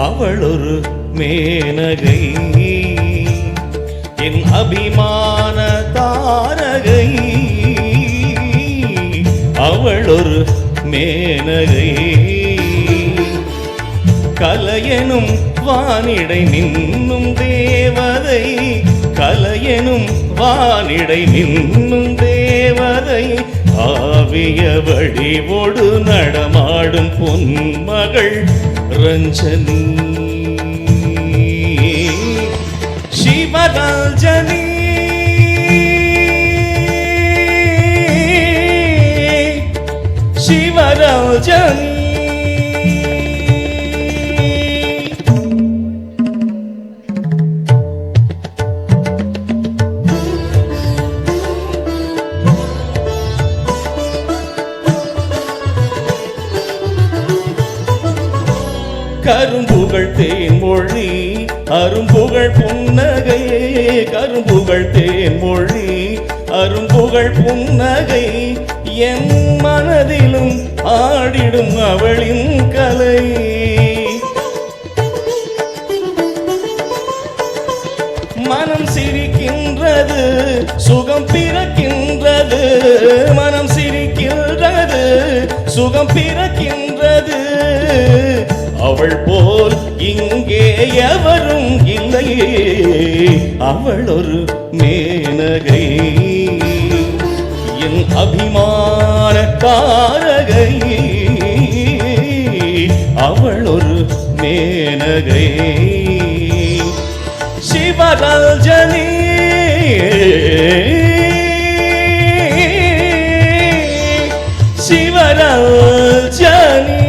அவள் ஒரு மேனகை, என் அபிமான தாரகை. அவள் ஒரு மேனகை, கலையெனும் வானிடை நின்னும் தேவதை, கலையெனும் வானிடை நின்னும் தேவதை. ஆவிய வடிவோடு நடமாடும் பொன்மகள் ரஞ்சனி, சிவரஞ்சனி. சிவரஞ்சனி கரும்புகள் தேன்மொழி அரும்புகள் புன்னகை, கரும்புகள் தேன்மொழி அரும்புகள் புன்னகை. என் மனதிலும் ஆடிடும் அவளின் கலை. மனம் சிரிக்கின்றது சுகம் பிறக்கின்றது, மனம் சிரிக்கின்றது சுகம் பிறக்கின்றது. அவள் போல் இங்கே எவரும் இல்லையே, அவள் ஒரு மேனகை, என் அபிமான தாரகை. அவள் ஒரு மேனகை, சிவரஞ்சனி. சிவரஞ்சனி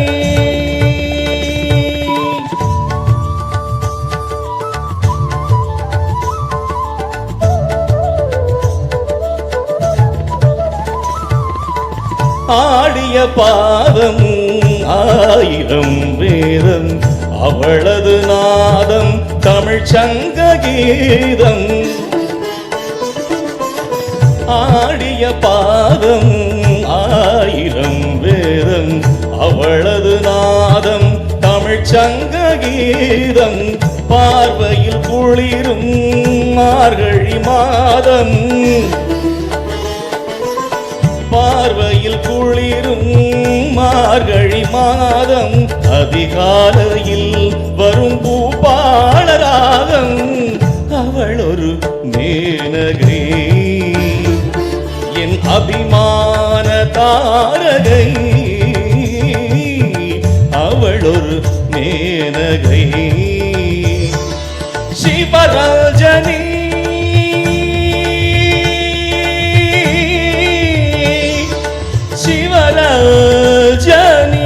ஆடிய பாதம் ஆயிரம் வேதம், அவளது நாதம் தமிழ் சங்க கீதம். ஆடிய பாதம் ஆயிரம் வேதம், அவளது நாதம் தமிழ் சங்க கீதம். பார்வையில் குளிரும் மார்கழி மாதம், பார்வையில் குளிரும் மார்கழி மாதம். அதிகாலையில் வரும் பூபாளராகம். அவள் ஒரு மேனகை, என் அபிமான தாரகை. அவள் ஒரு மேனகை, சிவரஞ்சனி. சிவரஞ்சனி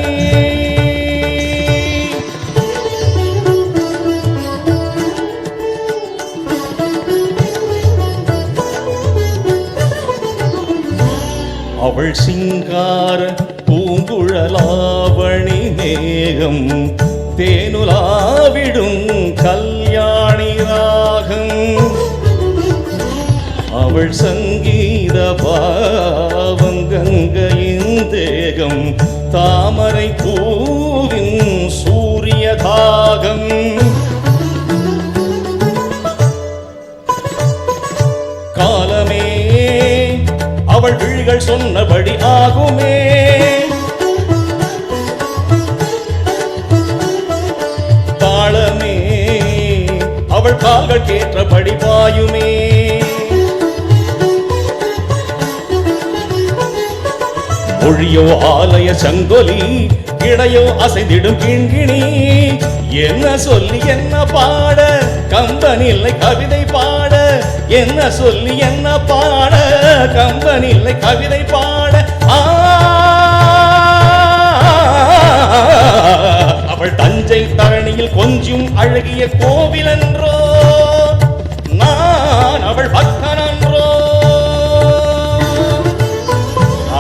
அவள் சிங்கார பூங்குழலாவணி மேகம், தேனுலாவிடும் கல்யாணி ராகம். அவள் சங்கீத பாவங்கங்கையின் தேகம், தாமரை பூவின் சூரிய தாகம். காலமே அவள் விழிகள் சொன்னபடி ஆகுமே, தாளமே அவள் கால்கள் கேற்றபடி பாயுமே. மொழியோ ஆலய சங்கொலி, இடையோ அசைந்திடும் கிண்கிணி. என்ன சொல்லி என்ன பாட, கம்பனில்லை கவிதை பாட. என்ன சொல்லி என்ன பாட, கம்பனில்லை கவிதை பாட. அவள் தஞ்சை தரணியில் கொஞ்சம் அழகிய கோவில் என்றோ, நான் அவள் பக்தன் என்றோ.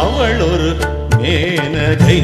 அவள் ஒரு மேனகை.